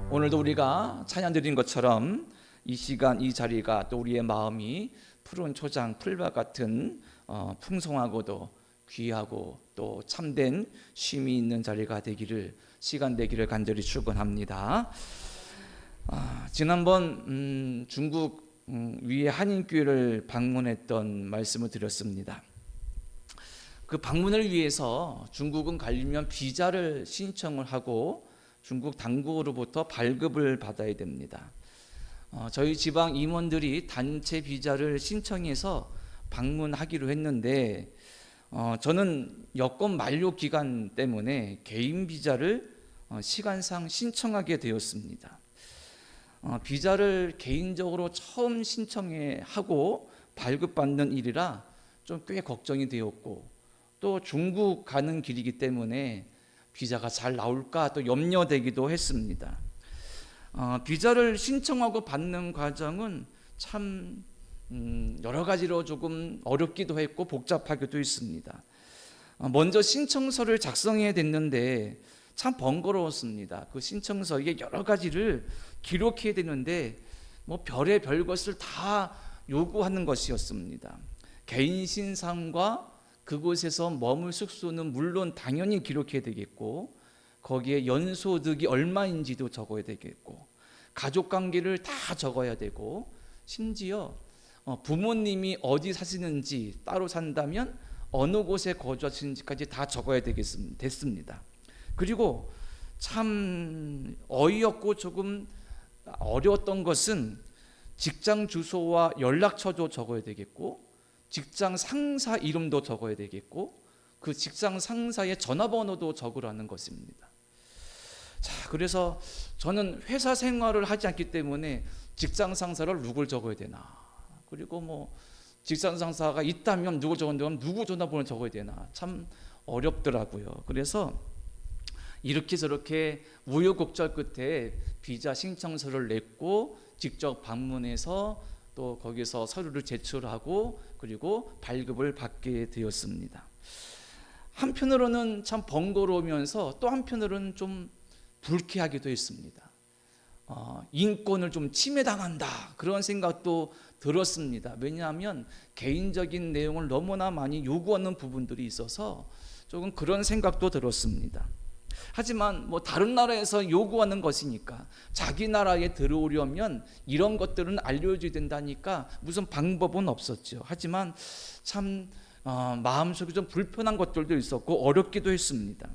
오늘도 우리가 찬양 드린 것처럼 이 시간 이 자리가 또 우리의 마음이 푸른 초장 풀밭 같은 풍성하고도 귀하고 또 참된 쉼이 있는 자리가 되기를, 시간 되기를 간절히 축원합니다. 지난번 중국 위에 한인교회를 방문했던 말씀을 드렸습니다. 그 방문을 위해서 중국은 가려면 비자를 신청을 하고 중국 당국으로부터 발급을 받아야 됩니다. 저희 지방 임원들이 단체 비자를 신청해서 방문하기로 했는데 저는 여권 만료 기간 때문에 개인 비자를 시간상 신청하게 되었습니다. 비자를 개인적으로 처음 신청하고 발급받는 일이라 좀 꽤 걱정이 되었고, 또 중국 가는 길이기 때문에 비자가 잘 나올까 또 염려되기도 했습니다. 비자를 신청하고 받는 과정은 참 여러 가지로 조금 어렵기도 했고 복잡하기도 했습니다. 먼저 신청서를 작성해야 됐는데 참 번거로웠습니다. 그 신청서에 여러 가지를 기록해야 되는데 별의 별 것을 다 요구하는 것이었습니다. 개인 신상과 그곳에서 머물 숙소는 물론 당연히 기록해야 되겠고, 거기에 연소득이 얼마인지도 적어야 되겠고, 가족관계를 다 적어야 되고, 심지어 부모님이 어디 사시는지, 따로 산다면 어느 곳에 거주하시는지까지 다 적어야 됐습니다. 그리고 참 어이없고 조금 어려웠던 것은 직장 주소와 연락처도 적어야 되겠고, 직장 상사 이름도 적어야 되겠고, 그 직장 상사의 전화번호도 적으라는 것입니다. 자, 그래서 저는 회사 생활을 하지 않기 때문에 직장 상사를 누굴 적어야 되나, 그리고 직장 상사가 있다면 누굴 적어야 되나, 누구 전화번호를 적어야 되나, 참 어렵더라고요. 그래서 이렇게 저렇게 우여곡절 끝에 비자 신청서를 냈고, 직접 방문해서 또 거기서 서류를 제출하고 그리고 발급을 받게 되었습니다. 한편으로는 참 번거로우면서 또 한편으로는 좀 불쾌하기도 했습니다. 인권을 좀 침해당한다, 그런 생각도 들었습니다. 왜냐하면 개인적인 내용을 너무나 많이 요구하는 부분들이 있어서 조금 그런 생각도 들었습니다. 하지만 다른 나라에서 요구하는 것이니까 자기 나라에 들어오려면 이런 것들은 알려줘야 된다니까 무슨 방법은 없었죠. 하지만 참 마음속에 좀 불편한 것들도 있었고 어렵기도 했습니다.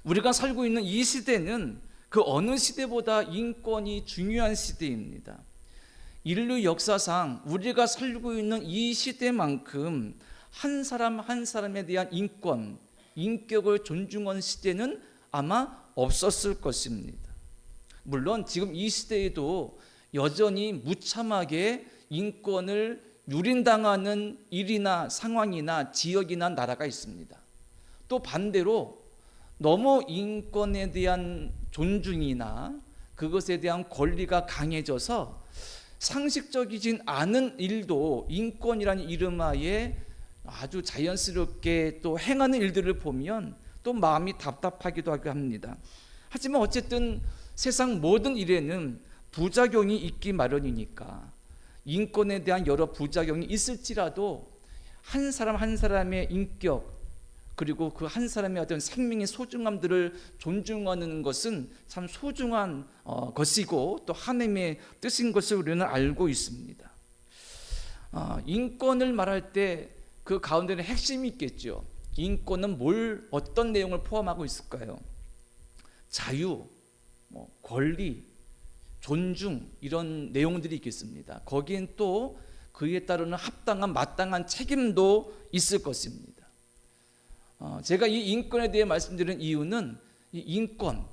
우리가 살고 있는 이 시대는 그 어느 시대보다 인권이 중요한 시대입니다. 인류 역사상 우리가 살고 있는 이 시대만큼 한 사람 한 사람에 대한 인권, 인격을 존중하는 시대는 아마 없었을 것입니다. 물론 지금 이 시대에도 여전히 무참하게 인권을 유린당하는 일이나 상황이나 지역이나 나라가 있습니다. 또 반대로 너무 인권에 대한 존중이나 그것에 대한 권리가 강해져서 상식적이진 않은 일도 인권이라는 이름하에 아주 자연스럽게 또 행하는 일들을 보면 또 마음이 답답하기도 합니다. 하지만 어쨌든 세상 모든 일에는 부작용이 있기 마련이니까 인권에 대한 여러 부작용이 있을지라도 한 사람 한 사람의 인격, 그리고 그 한 사람의 어떤 생명의 소중함들을 존중하는 것은 참 소중한 것이고 또 하나님의 뜻인 것을 우리는 알고 있습니다. 인권을 말할 때 그 가운데는 핵심이 있겠죠. 인권은 어떤 내용을 포함하고 있을까요? 자유, 권리, 존중, 이런 내용들이 있겠습니다. 거기엔 또 그에 따르는 합당한 마땅한 책임도 있을 것입니다. 제가 이 인권에 대해 말씀드리는 이유는 이 인권,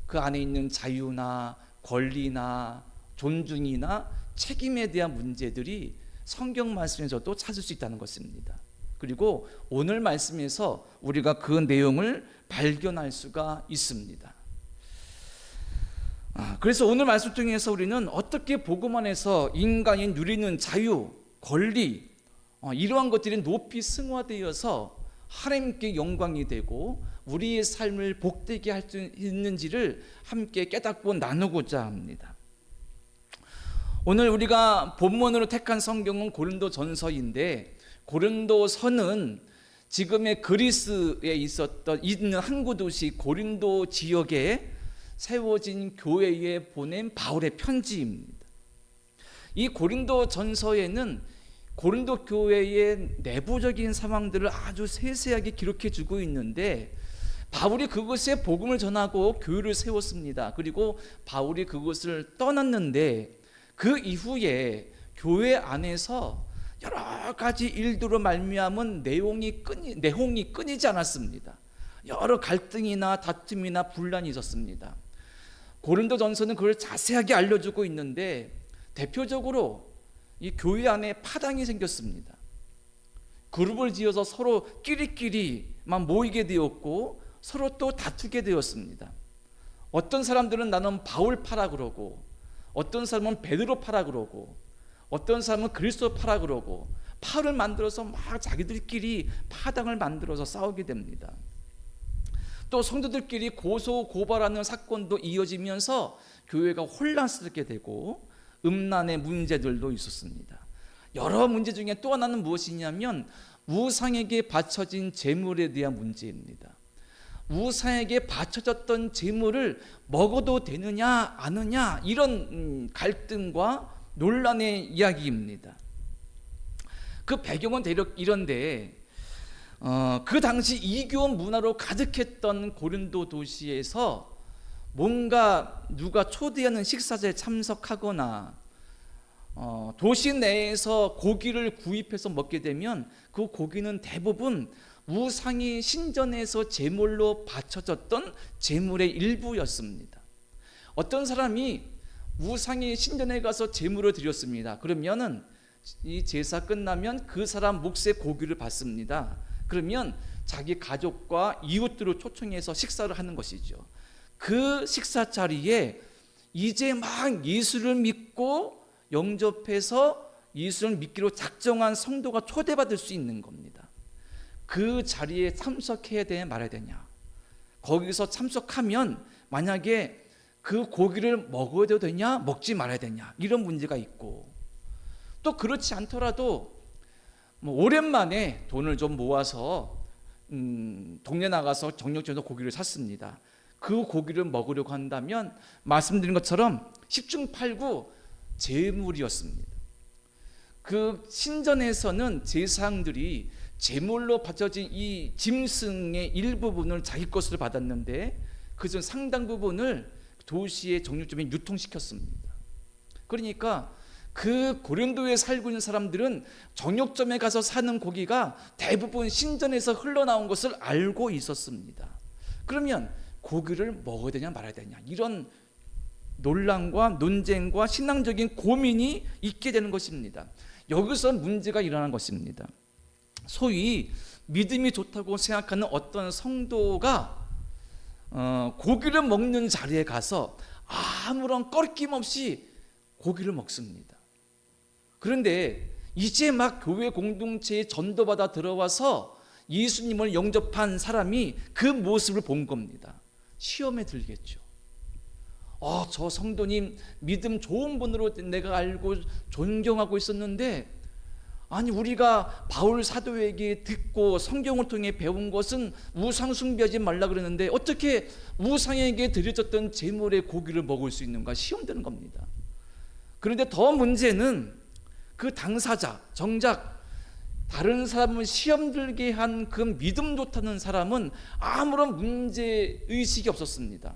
그 안에 있는 자유나 권리나 존중이나 책임에 대한 문제들이 성경 말씀에서도 찾을 수 있다는 것입니다. 그리고 오늘 말씀에서 우리가 그 내용을 발견할 수가 있습니다. 그래서 오늘 말씀 중에서 우리는 어떻게 복음 안에서 인간이 누리는 자유, 권리, 이러한 것들이 높이 승화되어서 하나님께 영광이 되고 우리의 삶을 복되게 할 수 있는지를 함께 깨닫고 나누고자 합니다. 오늘 우리가 본문으로 택한 성경은 고린도전서인데, 고린도서는 지금의 그리스에 있는 항구 도시 고린도 지역에 세워진 교회에 보낸 바울의 편지입니다. 이 고린도전서에는 고린도 교회의 내부적인 상황들을 아주 세세하게 기록해 주고 있는데, 바울이 그것에 복음을 전하고 교회를 세웠습니다. 그리고 바울이 그것을 떠났는데 그 이후에 교회 안에서 여러 가지 일들로 말미암은 내홍이 끊이지 않았습니다. 여러 갈등이나 다툼이나 분란이 있었습니다. 고린도전서는 그걸 자세하게 알려주고 있는데, 대표적으로 이 교회 안에 파당이 생겼습니다. 그룹을 지어서 서로 끼리끼리만 모이게 되었고 서로 또 다투게 되었습니다. 어떤 사람들은 나는 바울파라 그러고, 어떤 사람은 베드로파라 그러고, 어떤 사람은 그리스도파라 그러고, 파를 만들어서 막 자기들끼리 파당을 만들어서 싸우게 됩니다. 또 성도들끼리 고소고발하는 사건도 이어지면서 교회가 혼란스럽게 되고 음란의 문제들도 있었습니다. 여러 문제 중에 또 하나는 무엇이냐면 우상에게 바쳐진 제물에 대한 문제입니다. 우상에게 바쳐졌던 제물을 먹어도 되느냐 아느냐, 이런 갈등과 논란의 이야기입니다. 그 배경은 대략 이런데, 그 당시 이교 문화로 가득했던 고린도 도시에서 뭔가 누가 초대하는 식사제에 참석하거나 도시 내에서 고기를 구입해서 먹게 되면 그 고기는 대부분 우상이 신전에서 제물로 바쳐졌던 제물의 일부였습니다. 어떤 사람이 우상이 신전에 가서 제물을 드렸습니다. 그러면은 이 제사 끝나면 그 사람 몫의 고기를 받습니다. 그러면 자기 가족과 이웃들을 초청해서 식사를 하는 것이죠. 그 식사 자리에 이제 막 예수를 믿고 영접해서 예수를 믿기로 작정한 성도가 초대받을 수 있는 겁니다. 그 자리에 참석해야 되냐 말아야 되냐, 거기서 참석하면 만약에 그 고기를 먹어야 되냐 먹지 말아야 되냐, 이런 문제가 있고, 또 그렇지 않더라도 오랜만에 돈을 좀 모아서 동네 나가서 정육점에서 고기를 샀습니다. 그 고기를 먹으려고 한다면 말씀드린 것처럼 10중 8구 제물이었습니다. 그 신전에서는 제사장들이 제물로 바쳐진 이 짐승의 일부분을 자기 것으로 받았는데, 그중 상당 부분을 도시의 정육점에 유통시켰습니다. 그러니까 그 고린도에 살고 있는 사람들은 정육점에 가서 사는 고기가 대부분 신전에서 흘러나온 것을 알고 있었습니다. 그러면 고기를 먹어야 되냐 말아야 되냐, 이런 논란과 논쟁과 신앙적인 고민이 있게 되는 것입니다. 여기서 문제가 일어난 것입니다. 소위 믿음이 좋다고 생각하는 어떤 성도가 고기를 먹는 자리에 가서 아무런 꺼리낌 없이 고기를 먹습니다. 그런데 이제 막 교회 공동체에 전도받아 들어와서 예수님을 영접한 사람이 그 모습을 본 겁니다. 시험에 들겠죠. 저 성도님 믿음 좋은 분으로 내가 알고 존경하고 있었는데, 아니 우리가 바울 사도에게 듣고 성경을 통해 배운 것은 우상 숭배하지 말라 그랬는데 어떻게 우상에게 드려졌던 제물의 고기를 먹을 수 있는가, 시험되는 겁니다. 그런데 더 문제는 그 당사자, 정작 다른 사람을 시험 들게 한 그 믿음 좋다는 사람은 아무런 문제의식이 없었습니다.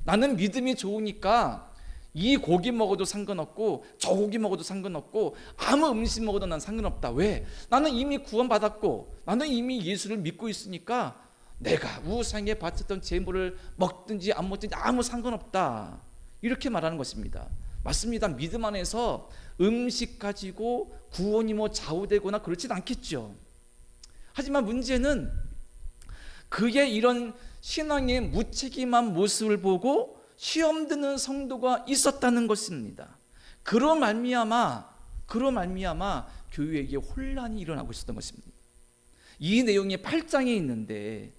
나는 믿음이 좋으니까 이 고기 먹어도 상관없고 저 고기 먹어도 상관없고 아무 음식 먹어도 난 상관없다. 왜? 나는 이미 구원받았고 나는 이미 예수를 믿고 있으니까 내가 우상에 바쳤던 제물을 먹든지 안 먹든지 아무 상관없다, 이렇게 말하는 것입니다. 맞습니다. 믿음 안에서 음식 가지고 구원이 좌우되거나 그렇진 않겠죠. 하지만 문제는 그의 이런 신앙의 무책임한 모습을 보고 시험 드는 성도가 있었다는 것입니다. 그로 말미암아 교회에게 혼란이 일어나고 있었던 것입니다. 이 내용이 8장에 있는데,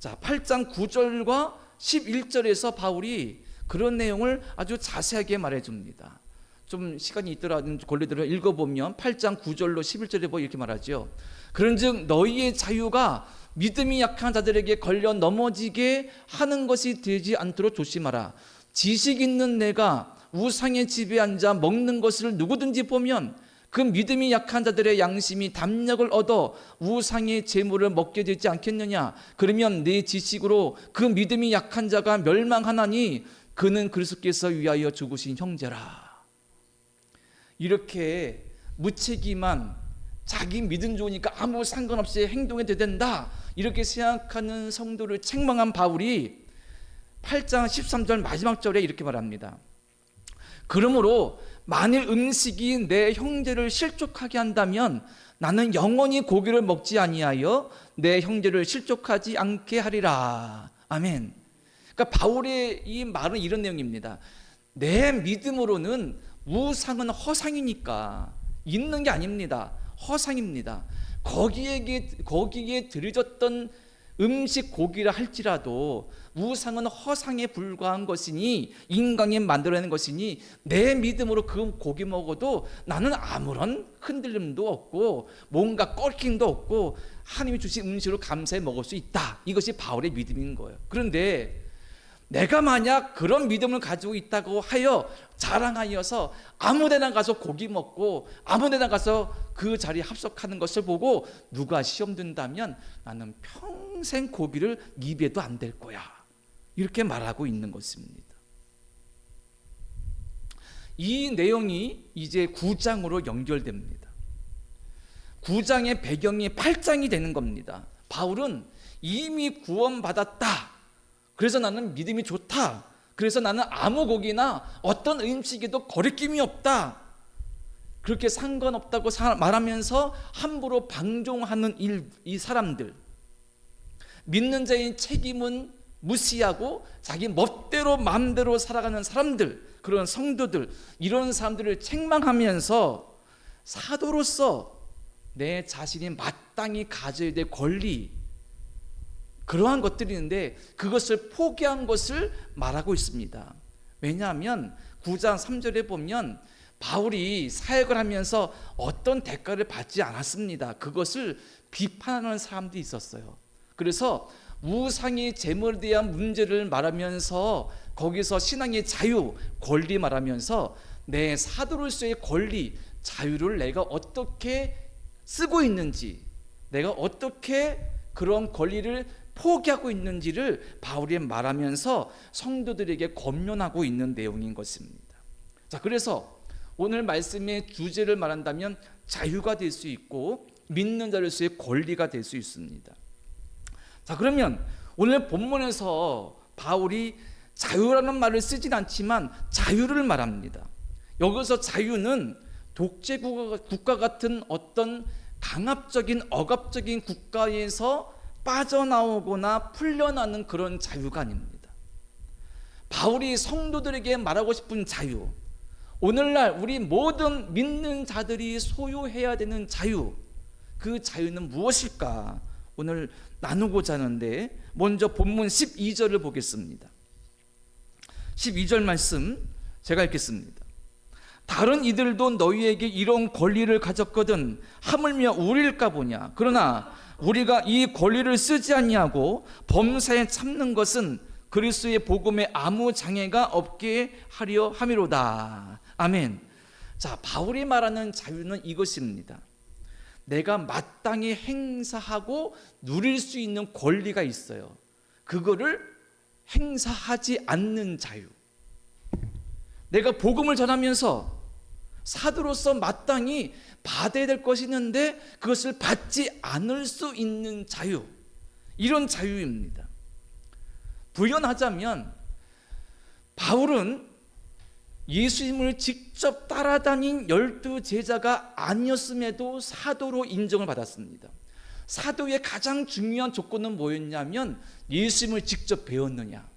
자, 8장 9절과 11절에서 바울이 그런 내용을 아주 자세하게 말해줍니다. 좀 시간이 걸리더라도 읽어보면 8장 9절로 11절에 보면 이렇게 말하죠. 그런즉 너희의 자유가 믿음이 약한 자들에게 걸려 넘어지게 하는 것이 되지 않도록 조심하라. 지식 있는 내가 우상의 집에 앉아 먹는 것을 누구든지 보면 그 믿음이 약한 자들의 양심이 담력을 얻어 우상의 제물을 먹게 되지 않겠느냐. 그러면 내 지식으로 그 믿음이 약한 자가 멸망하나니 그는 그리스도께서 위하여 죽으신 형제라. 이렇게 무책임한 자기 믿음 좋으니까 아무 상관없이 행동해도 된다 이렇게 생각하는 성도를 책망한 바울이 8장 13절 마지막 절에 이렇게 말합니다. 그러므로 만일 음식이 내 형제를 실족하게 한다면 나는 영원히 고기를 먹지 아니하여 내 형제를 실족하지 않게 하리라. 아멘. 그러니까 바울의 이 말은 이런 내용입니다. 내 믿음으로는 우상은 허상이니까 있는 게 아닙니다. 허상입니다. 거기에 들여졌던 음식 고기라 할지라도 우상은 허상에 불과한 것이니 인간이 만들어낸 것이니 내 믿음으로 그 고기 먹어도 나는 아무런 흔들림도 없고 뭔가 꺾임도 없고 하나님이 주신 음식으로 감사해 먹을 수 있다. 이것이 바울의 믿음인 거예요. 그런데 내가 만약 그런 믿음을 가지고 있다고 하여 자랑하여서 아무데나 가서 고기 먹고 아무데나 가서 그 자리에 합석하는 것을 보고 누가 시험 든다면 나는 평생 고기를 입에도 안 댈 거야. 이렇게 말하고 있는 것입니다. 이 내용이 이제 9장으로 연결됩니다. 9장의 배경이 8장이 되는 겁니다. 바울은 이미 구원받았다. 그래서 나는 믿음이 좋다. 그래서 나는 아무 고기나 어떤 음식에도 거리낌이 없다. 그렇게 상관없다고 말하면서 함부로 방종하는 이 사람들, 믿는 자의 책임은 무시하고 자기 멋대로 마음대로 살아가는 사람들, 그런 성도들, 이런 사람들을 책망하면서 사도로서 내 자신이 마땅히 가져야 될 권리, 그러한 것들이 있는데 그것을 포기한 것을 말하고 있습니다. 왜냐하면 9장 3절에 보면 바울이 사역을 하면서 어떤 대가를 받지 않았습니다. 그것을 비판하는 사람들이 있었어요. 그래서 우상의 제물에 대한 문제를 말하면서 거기서 신앙의 자유, 권리 말하면서 내 사도로서의 권리, 자유를 내가 어떻게 쓰고 있는지, 내가 어떻게 그런 권리를 포기하고 있는지를 바울이 말하면서 성도들에게 권면하고 있는 내용인 것입니다. 자, 그래서 오늘 말씀의 주제를 말한다면 자유가 될 수 있고 믿는 자로서의 권리가 될 수 있습니다. 자, 그러면 오늘 본문에서 바울이 자유라는 말을 쓰진 않지만 자유를 말합니다. 여기서 자유는 독재 국가 같은 어떤 강압적인 억압적인 국가에서 빠져나오거나 풀려나는 그런 자유가 아닙니다. 바울이 성도들에게 말하고 싶은 자유, 오늘날 우리 모든 믿는 자들이 소유해야 되는 자유, 그 자유는 무엇일까? 오늘 나누고자 하는데 먼저 본문 12절을 보겠습니다. 12절 말씀 제가 읽겠습니다. 다른 이들도 너희에게 이런 권리를 가졌거든 하물며 우리일까 보냐. 그러나 우리가 이 권리를 쓰지 아니하고 범사에 참는 것은 그리스도의 복음에 아무 장애가 없게 하려 함이로다. 아멘. 자, 바울이 말하는 자유는 이것입니다. 내가 마땅히 행사하고 누릴 수 있는 권리가 있어요. 그거를 행사하지 않는 자유. 내가 복음을 전하면서 사도로서 마땅히 받아야 될 것이 있는데 그것을 받지 않을 수 있는 자유, 이런 자유입니다. 부연하자면 바울은 예수님을 직접 따라다닌 12 제자가 아니었음에도 사도로 인정을 받았습니다. 사도의 가장 중요한 조건은 뭐였냐면 예수님을 직접 배웠느냐,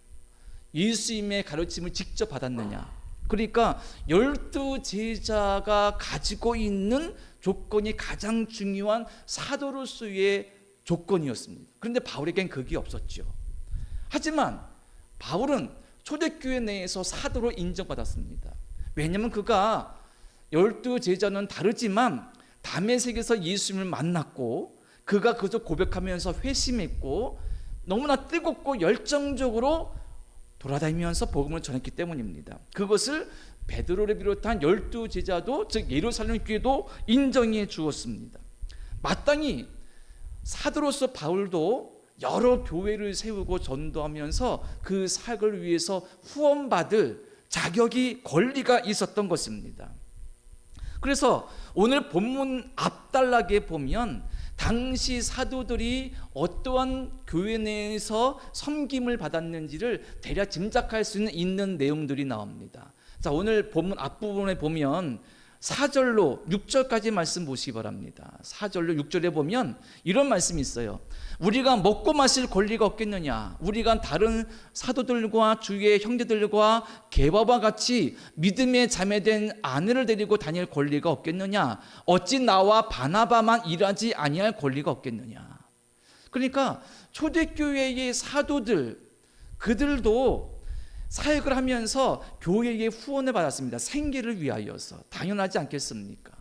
예수님의 가르침을 직접 받았느냐. 그러니까 12 제자가 가지고 있는 조건이 가장 중요한 사도로서의 조건이었습니다. 그런데 바울에겐 그게 없었죠. 하지만 바울은 초대교회 내에서 사도로 인정받았습니다. 왜냐하면 그가 12제자는 다르지만 다메섹에서 예수님을 만났고 그가 그저 고백하면서 회심했고 너무나 뜨겁고 열정적으로 돌아다니면서 복음을 전했기 때문입니다. 그것을 베드로를 비롯한 12제자도 즉 예루살렘 교회도 인정해 주었습니다. 마땅히 사도로서 바울도 여러 교회를 세우고 전도하면서 그 사역을 위해서 후원받을 자격이 권리가 있었던 것입니다. 그래서 오늘 본문 앞단락에 보면 당시 사도들이 어떠한 교회 내에서 섬김을 받았는지를 대략 짐작할 수 있는 내용들이 나옵니다. 자, 오늘 본문 앞부분에 보면 4절로 6절까지 말씀 보시기 바랍니다. 4절로 6절에 보면 이런 말씀이 있어요. 우리가 먹고 마실 권리가 없겠느냐? 우리가 다른 사도들과 주의 형제들과 게바와 같이 믿음에 자매된 아내를 데리고 다닐 권리가 없겠느냐? 어찌 나와 바나바만 일하지 아니할 권리가 없겠느냐? 그러니까 초대교회의 사도들, 그들도 사역을 하면서 교회의 후원을 받았습니다. 생계를 위하여서. 당연하지 않겠습니까?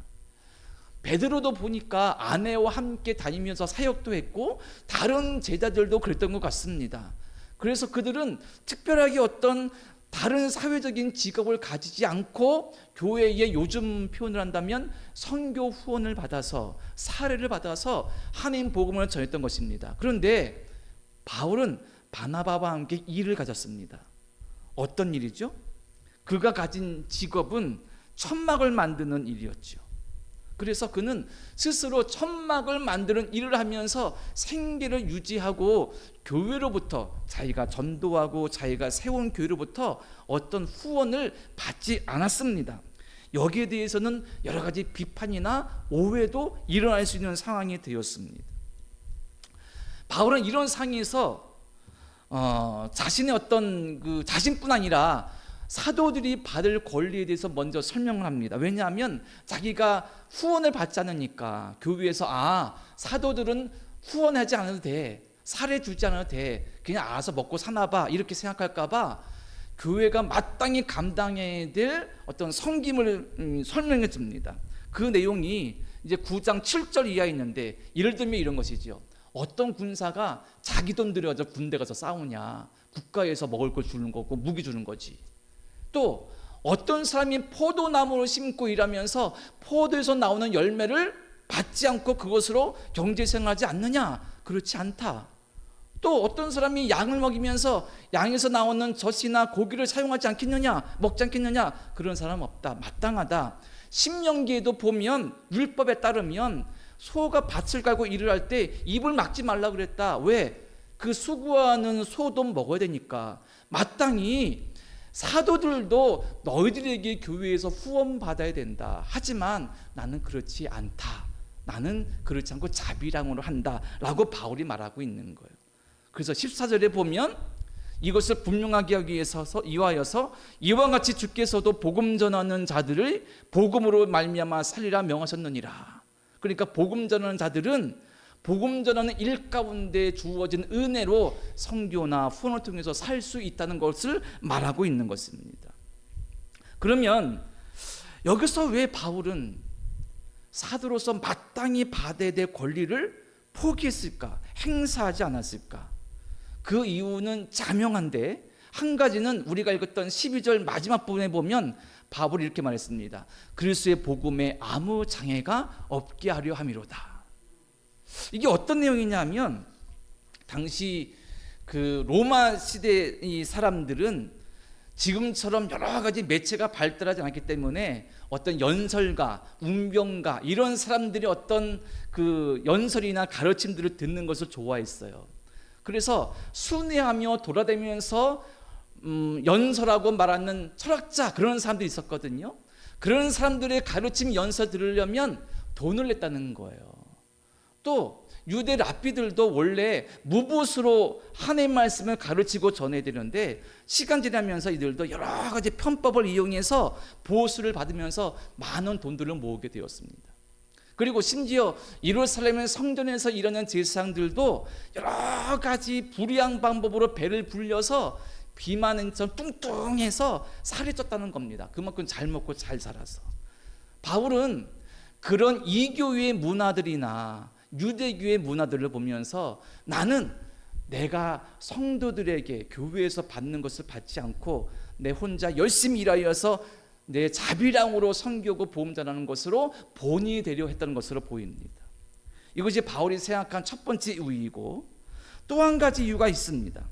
베드로도 보니까 아내와 함께 다니면서 사역도 했고 다른 제자들도 그랬던 것 같습니다. 그래서 그들은 특별하게 어떤 다른 사회적인 직업을 가지지 않고 교회의 요즘 표현을 한다면 선교 후원을 받아서 사례를 받아서 하나님 복음을 전했던 것입니다. 그런데 바울은 바나바와 함께 일을 가졌습니다. 어떤 일이죠? 그가 가진 직업은 천막을 만드는 일이었죠. 그래서 그는 스스로 천막을 만드는 일을 하면서 생계를 유지하고 교회로부터 자기가 전도하고 자기가 세운 교회로부터 어떤 후원을 받지 않았습니다. 여기에 대해서는 여러 가지 비판이나 오해도 일어날 수 있는 상황이 되었습니다. 바울은 이런 상황에서 자신의 어떤 자신뿐 아니라 사도들이 받을 권리에 대해서 먼저 설명을 합니다. 왜냐하면 자기가 후원을 받지 않으니까 교회에서 사도들은 후원하지 않아도 돼, 사례 주지 않아도 돼, 그냥 알아서 먹고 사나 봐 이렇게 생각할까 봐 교회가 마땅히 감당해야 될 어떤 섬김을 설명해 줍니다. 그 내용이 이제 9장 7절 이하에 있는데 예를 들면 이런 것이죠. 어떤 군사가 자기 돈 들여서 군대 가서 싸우냐? 국가에서 먹을 걸 주는 거고 무기 주는 거지. 또 어떤 사람이 포도나무를 심고 일하면서 포도에서 나오는 열매를 받지 않고 그것으로 경제생활하지 않느냐? 그렇지 않다. 또 어떤 사람이 양을 먹이면서 양에서 나오는 젖이나 고기를 사용하지 않겠느냐? 먹지 않겠느냐? 그런 사람 없다. 마땅하다. 신명기에도 보면 율법에 따르면 소가 밭을 갈고 일을 할 때 입을 막지 말라 그랬다. 왜? 그 수고하는 소도 먹어야 되니까. 마땅히 사도들도 너희들에게 교회에서 후원 받아야 된다. 하지만 나는 그렇지 않다. 나는 그렇지 않고 자비랑으로 한다. 라고 바울이 말하고 있는 거예요. 그래서 14절에 보면 이것을 분명하게 하기 위해서 이와여서 이와 같이 주께서도 복음 전하는 자들을 복음으로 말미암아 살리라 명하셨느니라. 그러니까 복음 전하는 자들은 복음 전하는 일 가운데 주어진 은혜로 선교나 후원을 통해서 살 수 있다는 것을 말하고 있는 것입니다. 그러면 여기서 왜 바울은 사도로서 마땅히 받아야 될 권리를 포기했을까? 행사하지 않았을까? 그 이유는 자명한데 한 가지는 우리가 읽었던 12절 마지막 부분에 보면 바울이 이렇게 말했습니다. 그리스도의 복음에 아무 장애가 없게 하려 함이로다. 이게 어떤 내용이냐면 당시 그 로마 시대의 사람들은 지금처럼 여러 가지 매체가 발달하지 않았기 때문에 어떤 연설가, 운병가 이런 사람들이 어떤 그 연설이나 가르침들을 듣는 것을 좋아했어요. 그래서 순회하며 돌아다니면서 연설하고 말하는 철학자 그런 사람들이 있었거든요. 그런 사람들의 가르침 연설 들으려면 돈을 냈다는 거예요. 또 유대 랍비들도 원래 무보수로 하나님 말씀을 가르치고 전해야 되는데 시간 지나면서 이들도 여러 가지 편법을 이용해서 보수를 받으면서 많은 돈들을 모으게 되었습니다. 그리고 심지어 예루살렘 성전에서 일어난 제사장들도 여러 가지 불이한 방법으로 배를 불려서 비만처럼 뚱뚱해서 살이 쪘다는 겁니다. 그만큼 잘 먹고 잘 살아서. 바울은 그런 이교의 문화들이나 유대교의 문화들을 보면서 나는 내가 성도들에게 교회에서 받는 것을 받지 않고 내 혼자 열심히 일하여서 내 자비량으로 섬기고 복음 전하는 것으로 본이 되려 했다는 것으로 보입니다. 이것이 바울이 생각한 첫 번째 이유이고, 또 한 가지 이유가 있습니다.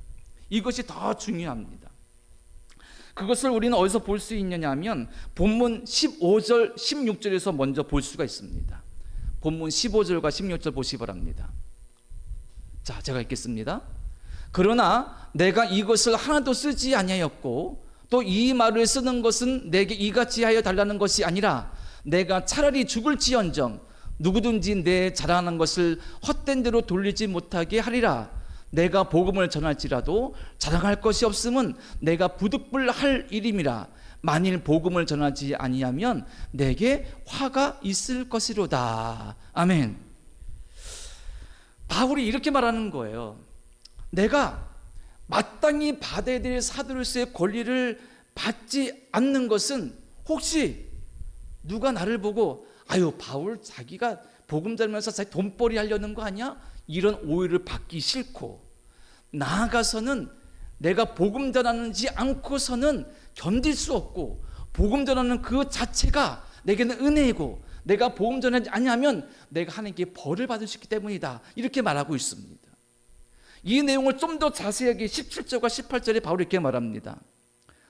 이것이 더 중요합니다. 그것을 우리는 어디서 볼 수 있느냐 하면 본문 15절 16절에서 먼저 볼 수가 있습니다. 본문 15절과 16절 보시기 바랍니다. 자, 제가 읽겠습니다. 그러나 내가 이것을 하나도 쓰지 아니하였고 또 이 말을 쓰는 것은 내게 이같이 하여 달라는 것이 아니라 내가 차라리 죽을지언정 누구든지 내 자랑하는 것을 헛된 대로 돌리지 못하게 하리라. 내가 복음을 전할지라도 자랑할 것이 없음은 내가 부득불할 일임이라. 만일 복음을 전하지 아니하면 내게 화가 있을 것이로다. 아멘. 바울이 이렇게 말하는 거예요. 내가 마땅히 받아야 될 사도로서의 권리를 받지 않는 것은 혹시 누가 나를 보고 아유 바울 자기가 복음 전하면서 자기 돈벌이 하려는 거 아니야? 이런 오해를 받기 싫고, 나아가서는 내가 복음 전하지 않고서는 견딜 수 없고, 복음 전하는 그 자체가 내게는 은혜이고, 내가 복음 전하지 아니하면 내가 하나님께 벌을 받을 수 있기 때문이다. 이렇게 말하고 있습니다. 이 내용을 좀 더 자세하게 17절과 18절에 바울이 이렇게 말합니다.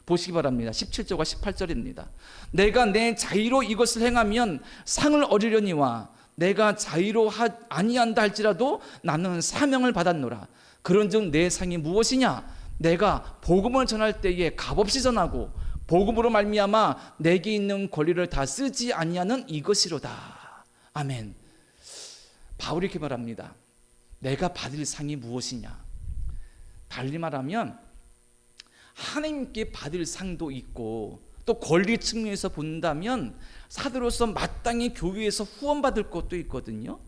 보시기 바랍니다. 17절과 18절입니다. 내가 내 자의로 이것을 행하면 상을 얻으려니와 내가 자의로 아니한다 할지라도 나는 사명을 받았노라. 그런즉 내 상이 무엇이냐? 내가 복음을 전할 때에 값없이 전하고 복음으로 말미암아 내게 있는 권리를 다 쓰지 아니하는 이것이로다. 아멘. 바울이 이렇게 말합니다. 내가 받을 상이 무엇이냐? 달리 말하면 하나님께 받을 상도 있고, 또 권리 측면에서 본다면 사도로서 마땅히 교회에서 후원받을 것도 있거든요.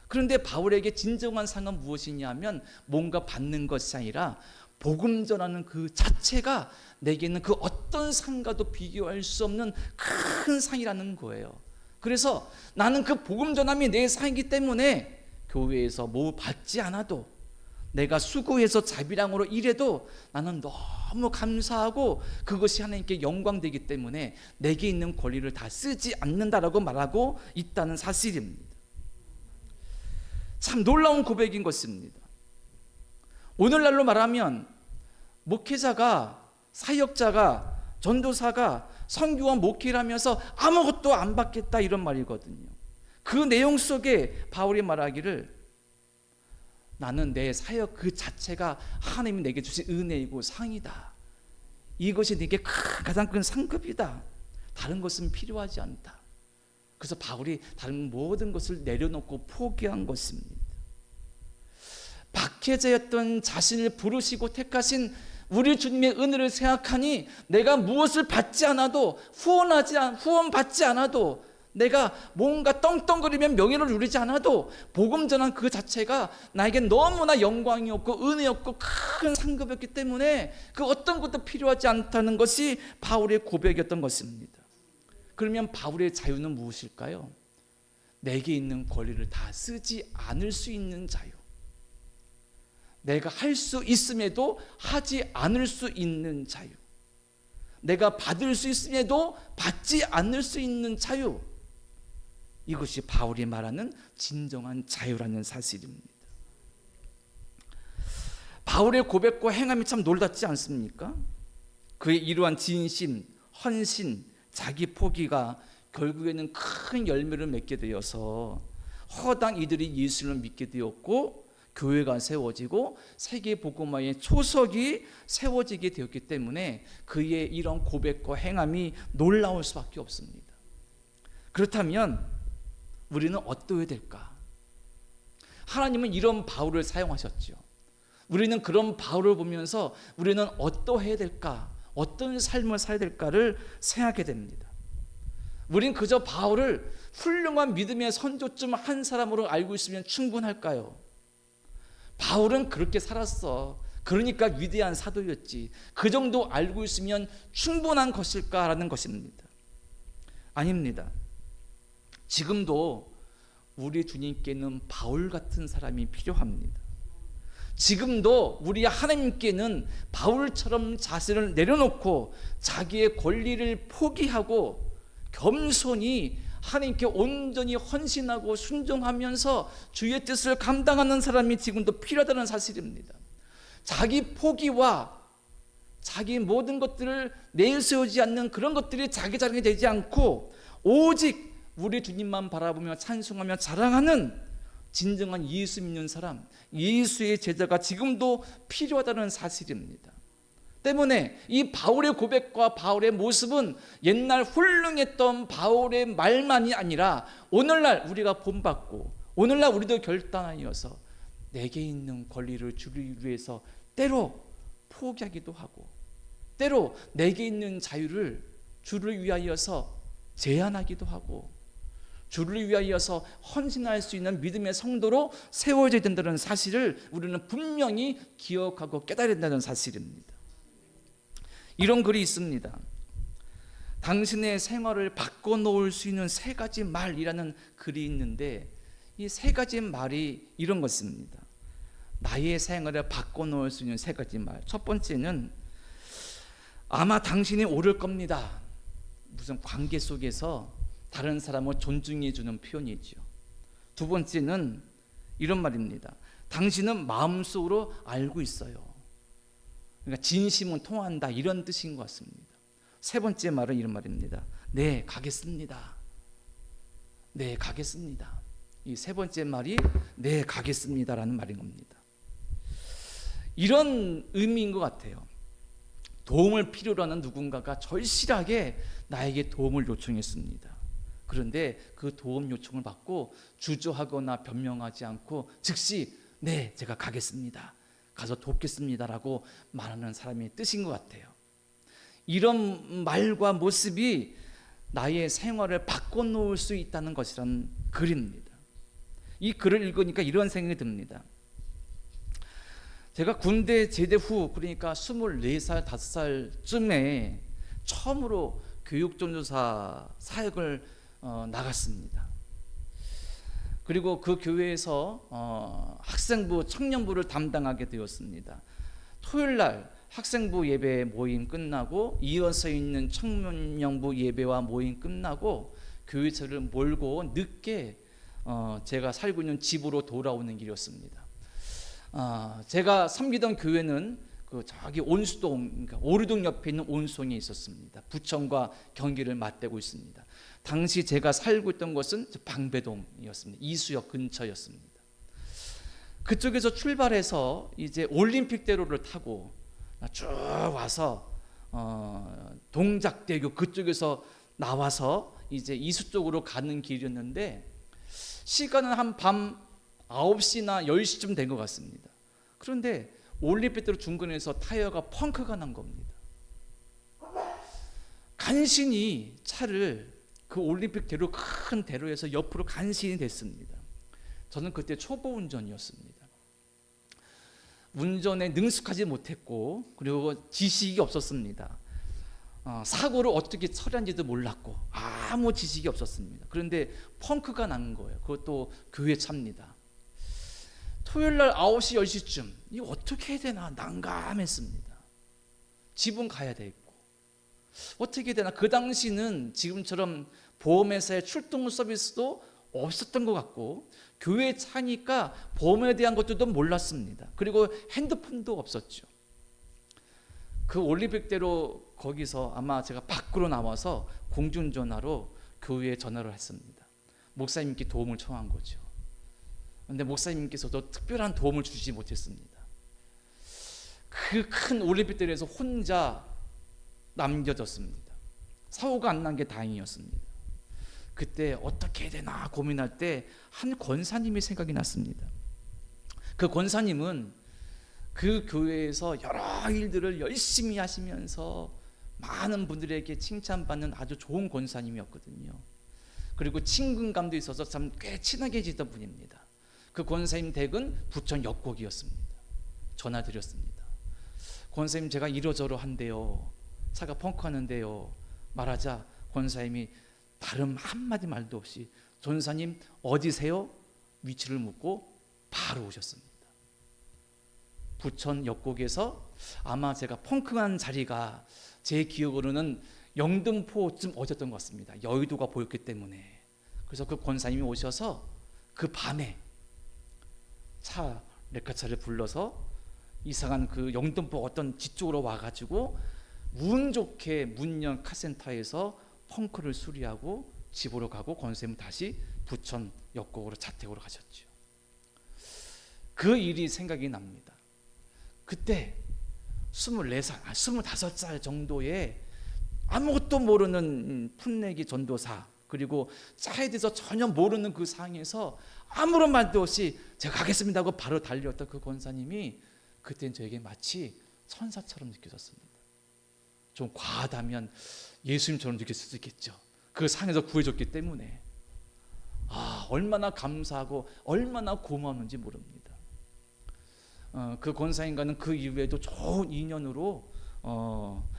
그런데 바울에게 진정한 상은 무엇이냐면 뭔가 받는 것이 아니라 복음 전하는 그 자체가 내게는 그 어떤 상과도 비교할 수 없는 큰 상이라는 거예요. 그래서 나는 그 복음 전함이 내 상이기 때문에 교회에서 뭐 받지 않아도, 내가 수고해서 자비량으로 일해도 나는 너무 감사하고 그것이 하나님께 영광되기 때문에 내게 있는 권리를 다 쓰지 않는다라고 말하고 있다는 사실입니다. 참 놀라운 고백인 것입니다. 오늘날로 말하면 목회자가, 사역자가, 전도사가 선교와 목회를 하면서 아무것도 안 받겠다 이런 말이거든요. 그 내용 속에 바울이 말하기를 나는 내 사역 그 자체가 하나님이 내게 주신 은혜이고 상이다. 이것이 내게 가장 큰 상급이다. 다른 것은 필요하지 않다. 그래서 바울이 다른 모든 것을 내려놓고 포기한 것입니다. 박해자였던 자신을 부르시고 택하신 우리 주님의 은혜를 생각하니 내가 무엇을 받지 않아도, 후원받지 않아도, 내가 뭔가 떵떵거리면 명예를 누리지 않아도 복음 전한 그 자체가 나에겐 너무나 영광이었고 은혜였고 큰 상급이었기 때문에 그 어떤 것도 필요하지 않다는 것이 바울의 고백이었던 것입니다. 그러면 바울의 자유는 무엇일까요? 내게 있는 권리를 다 쓰지 않을 수 있는 자유. 내가 할 수 있음에도 하지 않을 수 있는 자유. 내가 받을 수 있음에도 받지 않을 수 있는 자유. 이것이 바울이 말하는 진정한 자유라는 사실입니다. 바울의 고백과 행함이 참 놀랍지 않습니까? 그의 이러한 진심, 헌신, 자기 포기가 결국에는 큰 열매를 맺게 되어서 허당 이들이 예수를 믿게 되었고, 교회가 세워지고 세계 복음화의 초석이 세워지게 되었기 때문에 그의 이런 고백과 행함이 놀라울 수밖에 없습니다. 그렇다면 우리는 어떠해야 될까? 하나님은 이런 바울을 사용하셨죠. 우리는 그런 바울을 보면서 우리는 어떠해야 될까? 어떤 삶을 살아야 될까를 생각하게 됩니다. 우린 그저 바울을 훌륭한 믿음의 선조쯤 한 사람으로 알고 있으면 충분할까요? 바울은 그렇게 살았어. 그러니까 위대한 사도였지. 그 정도 알고 있으면 충분한 것일까라는 것입니다. 아닙니다. 지금도 우리 주님께는 바울 같은 사람이 필요합니다. 지금도 우리 하나님께는 바울처럼 자신을 내려놓고 자기의 권리를 포기하고 겸손히 하나님께 온전히 헌신하고 순종하면서 주의 뜻을 감당하는 사람이 지금도 필요하다는 사실입니다. 자기 포기와 자기 모든 것들을 내세우지 않는 그런 것들이 자기 자랑이 되지 않고 오직 우리 주님만 바라보며 찬송하며 자랑하는 진정한 예수 믿는 사람, 예수의 제자가 지금도 필요하다는 사실입니다. 때문에 이 바울의 고백과 바울의 모습은 옛날 훌륭했던 바울의 말만이 아니라 오늘날 우리가 본받고 오늘날 우리도 결단하여서 내게 있는 권리를 주를 위해서 때로 포기하기도 하고 때로 내게 있는 자유를 주를 위하여서 제한하기도 하고 주를 위하여서 헌신할 수 있는 믿음의 성도로 세워져야 된다는 사실을 우리는 분명히 기억하고 깨달아야 된다는 사실입니다. 이런 글이 있습니다. 당신의 생활을 바꿔놓을 수 있는 세 가지 말이라는 글이 있는데 이 세 가지 말이 이런 것입니다. 나의 생활을 바꿔놓을 수 있는 세 가지 말. 첫 번째는 아마 당신이 오를 겁니다. 무슨 관계 속에서 다른 사람을 존중해 주는 표현이죠. 두 번째는 이런 말입니다. 당신은 마음속으로 알고 있어요. 그러니까 진심은 통한다 이런 뜻인 것 같습니다. 세 번째 말은 이런 말입니다. 네, 가겠습니다. 네, 가겠습니다. 이 세 번째 말이 네, 가겠습니다라는 말인 겁니다. 이런 의미인 것 같아요. 도움을 필요로 하는 누군가가 절실하게 나에게 도움을 요청했습니다. 그런데 그 도움 요청을 받고 주저하거나 변명하지 않고 즉시 네, 제가 가겠습니다. 가서 돕겠습니다라고 말하는 사람의 뜻인 것 같아요. 이런 말과 모습이 나의 생활을 바꿔놓을 수 있다는 것이라는 글입니다. 이 글을 읽으니까 이런 생각이 듭니다. 제가 군대 제대 후 그러니까 24살, 5살쯤에 처음으로 교육전도사 사역을 나갔습니다. 그리고 그 교회에서 학생부, 청년부를 담당하게 되었습니다. 토요일 날 학생부 예배 모임 끝나고 이어서 있는 청년부 예배와 모임 끝나고 교회 저를 몰고 늦게 제가 살고 있는 집으로 돌아오는 길이었습니다. 제가 섬기던 교회는 그 저기 온수동, 그러니까 오류동 옆에 있는 온송에 있었습니다. 부천과 경기를 맞대고 있습니다. 당시 제가 살고 있던 곳은 방배동이었습니다. 이수역 근처였습니다. 그쪽에서 출발해서 이제 올림픽대로를 타고 쭉 와서 동작대교 그쪽에서 나와서 이제 이수 쪽으로 가는 길이었는데 시간은 한 밤 9시나 10시쯤 된 것 같습니다. 그런데 올림픽대로 중간에서 타이어가 펑크가 난 겁니다. 간신히 차를 그 올림픽대로 큰 대로에서 옆으로 간신히 댔습니다. 저는 그때 초보 운전이었습니다. 운전에 능숙하지 못했고 그리고 지식이 없었습니다. 사고를 어떻게 처리한지도 몰랐고 아무 지식이 없었습니다. 그런데 펑크가 난 거예요. 그것도 교회 차입니다. 토요일날 9시, 10시쯤 이거 어떻게 해야 되나 난감했습니다. 집은 가야 되겠고 어떻게 해야 되나. 그 당시는 지금처럼 보험회사의 출동 서비스도 없었던 것 같고 교회 차니까 보험에 대한 것들도 몰랐습니다. 그리고 핸드폰도 없었죠. 그 올림픽대로 거기서 아마 제가 밖으로 나와서 공중전화로 교회에 전화를 했습니다. 목사님께 도움을 청한 거죠. 그런데 목사님께서도 특별한 도움을 주지 못했습니다. 그 큰 올림픽대로에서 혼자 남겨졌습니다. 사고가 안 난 게 다행이었습니다. 그때 어떻게 해야 되나 고민할 때 한 권사님이 생각이 났습니다. 그 권사님은 그 교회에서 여러 일들을 열심히 하시면서 많은 분들에게 칭찬받는 아주 좋은 권사님이었거든요. 그리고 친근감도 있어서 참 꽤 친하게 지던 분입니다. 그 권사님 댁은 부천 역곡이었습니다. 전화드렸습니다. 권사님, 제가 이러저러 한대요. 차가 펑크하는데요. 말하자 권사님이 다른 한마디 말도 없이 전사님 어디세요? 위치를 묻고 바로 오셨습니다. 부천 역곡에서 아마 제가 펑크한 자리가 제 기억으로는 영등포쯤 어졌던 것 같습니다. 여의도가 보였기 때문에. 그래서 그 권사님이 오셔서 그 밤에 레카차를 불러서 이상한 그 영등포 어떤 집 쪽으로 와가지고 운 좋게 문연 카센터에서 펑크를 수리하고 집으로 가고 권사님은 다시 부천 역곡으로 자택으로 가셨죠. 그 일이 생각이 납니다. 그때 24살, 25살 정도의 아무것도 모르는 풋내기 전도사, 그리고 차에 대해서 전혀 모르는 그 상황에서 아무런 말도 없이 제가 가겠습니다 하고 바로 달려왔던 그 권사님이 그때는 저에게 마치 천사처럼 느껴졌습니다. 좀 과하다면 예수님처럼 느낄 수도 있겠죠. 그 상에서 구해줬기 때문에 얼마나 감사하고 얼마나 고마웠는지 모릅니다. 그 권사님과는 그 이후에도 좋은 인연으로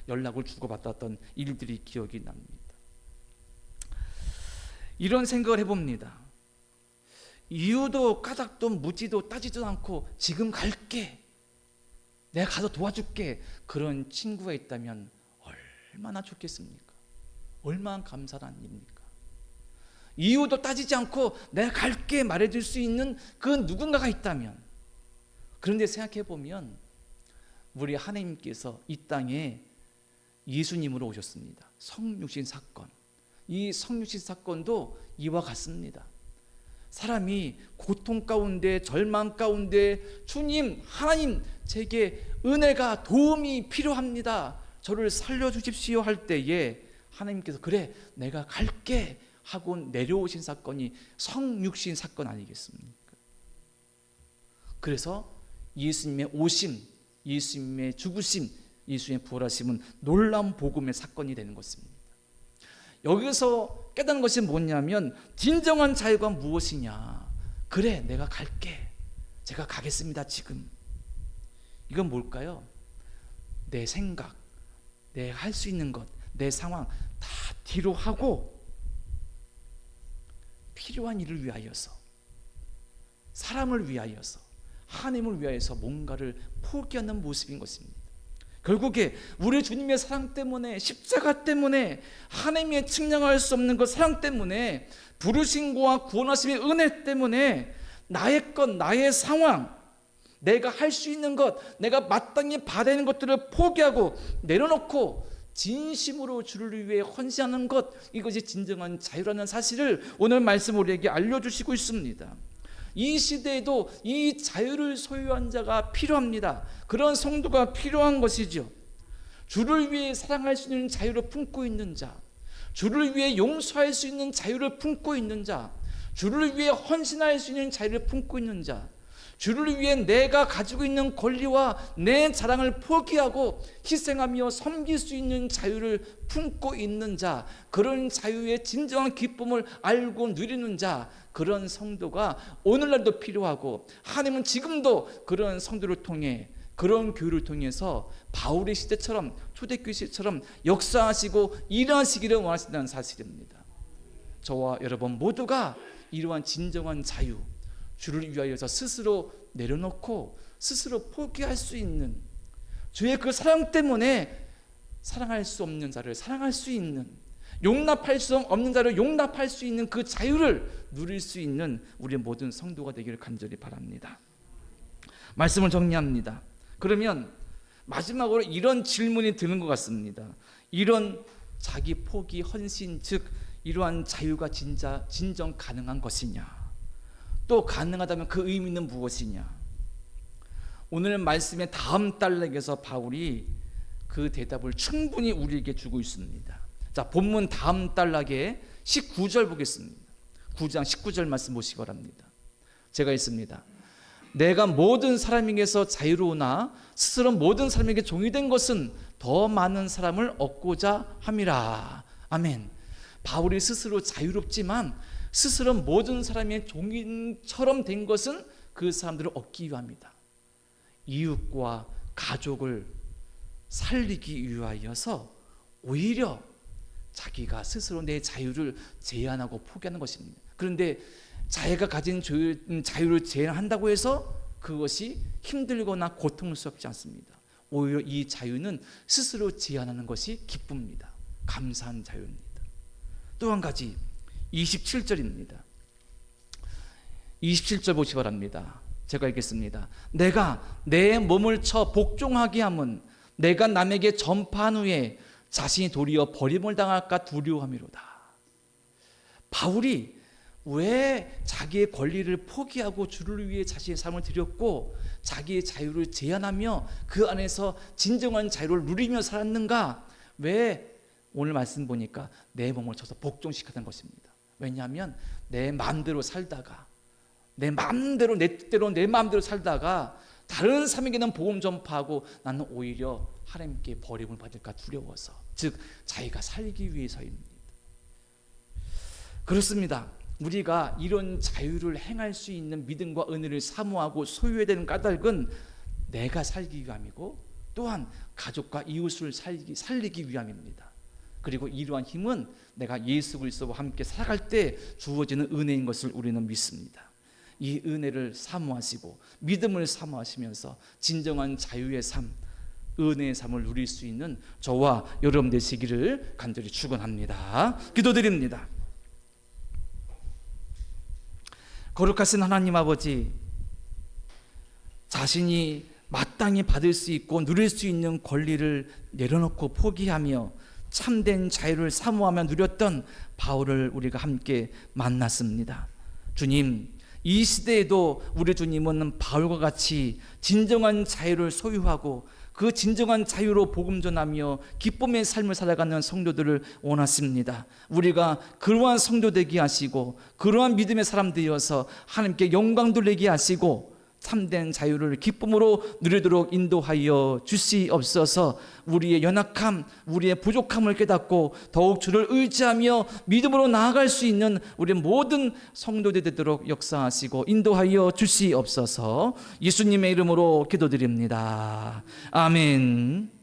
연락을 주고받았던 일들이 기억이 납니다. 이런 생각을 해봅니다. 이유도 까닭도 묻지도 따지도 않고 지금 갈게, 내가 가서 도와줄게, 그런 친구가 있다면 얼마나 좋겠습니까? 얼마나 감사한 일입니까? 이유도 따지지 않고 내가 갈게 말해줄 수 있는 그 누군가가 있다면. 그런데 생각해보면 우리 하나님께서 이 땅에 예수님으로 오셨습니다. 성육신 사건, 이 성육신 사건도 이와 같습니다. 사람이 고통 가운데, 절망 가운데 주님, 하나님, 제게 은혜가, 도움이 필요합니다, 저를 살려주십시오 할 때에 하나님께서 그래 내가 갈게 하고 내려오신 사건이 성육신 사건 아니겠습니까? 그래서 예수님의 오심, 예수님의 죽으심, 예수님의 부활하심은 놀라운 복음의 사건이 되는 것입니다. 여기서 깨닫는 것이 뭐냐면 진정한 자유가 무엇이냐. 그래 내가 갈게, 제가 가겠습니다 지금. 이건 뭘까요? 내 생각, 내가 할 수 있는 것, 내 상황 다 뒤로 하고 필요한 일을 위하여서, 사람을 위하여서, 하나님을 위하여서 뭔가를 포기하는 모습인 것입니다. 결국에 우리 주님의 사랑 때문에, 십자가 때문에, 하나님의 측량할 수 없는 그 사랑 때문에, 부르심과 구원하심의 은혜 때문에 나의 것, 나의 상황, 내가 할 수 있는 것, 내가 마땅히 받아야 하는 것들을 포기하고 내려놓고 진심으로 주를 위해 헌신하는 것, 이것이 진정한 자유라는 사실을 오늘 말씀 우리에게 알려주시고 있습니다. 이 시대에도 이 자유를 소유한 자가 필요합니다. 그런 성도가 필요한 것이죠. 주를 위해 사랑할 수 있는 자유를 품고 있는 자, 주를 위해 용서할 수 있는 자유를 품고 있는 자, 주를 위해 헌신할 수 있는 자유를 품고 있는 자, 주를 위해 내가 가지고 있는 권리와 내 자랑을 포기하고 희생하며 섬길 수 있는 자유를 품고 있는 자, 그런 자유의 진정한 기쁨을 알고 누리는 자, 그런 성도가 오늘날도 필요하고, 하나님은 지금도 그런 성도를 통해, 그런 교회를 통해서 바울의 시대처럼, 초대교회 시대처럼 역사하시고 일하시기를 원하신다는 사실입니다. 저와 여러분 모두가 이러한 진정한 자유, 주를 위하여서 스스로 내려놓고 스스로 포기할 수 있는, 주의 그 사랑 때문에 사랑할 수 없는 자를 사랑할 수 있는, 용납할 수 없는 자를 용납할 수 있는 그 자유를 누릴 수 있는 우리 모든 성도가 되기를 간절히 바랍니다. 말씀을 정리합니다. 그러면 마지막으로 이런 질문이 드는 것 같습니다. 이런 자기 포기 헌신, 즉 이러한 자유가 진정 가능한 것이냐, 또 가능하다면 그 의미는 무엇이냐. 오늘 말씀의 다음 단락에서 바울이 그 대답을 충분히 우리에게 주고 있습니다. 자, 본문 다음 단락에 19절 보겠습니다. 9장 19절 말씀 보시기 바랍니다. 제가 읽습니다. 내가 모든 사람에게서 자유로우나 스스로 모든 사람에게 종이 된 것은 더 많은 사람을 얻고자 함이라. 아멘. 바울이 스스로 자유롭지만 스스로 모든 사람의 종인처럼 된 것은 그 사람들을 얻기 위함이다. 이웃과 가족을 살리기 위하여서 오히려 자기가 스스로 내 자유를 제한하고 포기하는 것입니다. 그런데 자기가 가진 자유를 제한한다고 해서 그것이 힘들거나 고통스럽지 않습니다. 오히려 이 자유는 스스로 제한하는 것이 기쁩니다. 감사한 자유입니다. 또 한 가지 27절입니다. 27절 보시 바랍니다. 제가 읽겠습니다. 내가 내 몸을 쳐 복종하게 함은 내가 남에게 전파한 후에 자신이 도리어 버림을 당할까 두려워함이로다. 바울이 왜 자기의 권리를 포기하고 주를 위해 자신의 삶을 드렸고 자기의 자유를 제한하며 그 안에서 진정한 자유를 누리며 살았는가? 왜 오늘 말씀 보니까 내 몸을 쳐서 복종시켰던 것입니다. 왜냐하면 내 마음대로 살다가 내 마음대로 내 뜻대로 내 마음대로 살다가 다른 사람에게는 복음 전파하고 나는 오히려 하나님께 버림을 받을까 두려워서, 즉 자기가 살기 위해서입니다. 그렇습니다. 우리가 이런 자유를 행할 수 있는 믿음과 은혜를 사모하고 소유해야 되는 까닭은 내가 살기 위함이고 또한 가족과 이웃을 살리기 위함입니다. 그리고 이러한 힘은 내가 예수 그리스도와 함께 살아갈 때 주어지는 은혜인 것을 우리는 믿습니다. 이 은혜를 사모하시고 믿음을 사모하시면서 진정한 자유의 삶, 은혜의 삶을 누릴 수 있는 저와 여러분 되시기를 간절히 축원합니다. 기도드립니다. 거룩하신 하나님 아버지, 자신이 마땅히 받을 수 있고 누릴 수 있는 권리를 내려놓고 포기하며 참된 자유를 사모하며 누렸던 바울을 우리가 함께 만났습니다. 주님, 이 시대에도 우리 주님은 바울과 같이 진정한 자유를 소유하고 그 진정한 자유로 복음 전하며 기쁨의 삶을 살아가는 성도들을 원하십니다. 우리가 그러한 성도 되게 하시고 그러한 믿음의 사람 되어서 하나님께 영광 돌리게 하시고 참된 자유를 기쁨으로 누리도록 인도하여 주시옵소서. 우리의 연약함, 우리의 부족함을 깨닫고 더욱 주를 의지하며 믿음으로 나아갈 수 있는 우리 모든 성도들 되도록 역사하시고 인도하여 주시옵소서. 예수님의 이름으로 기도드립니다. 아멘.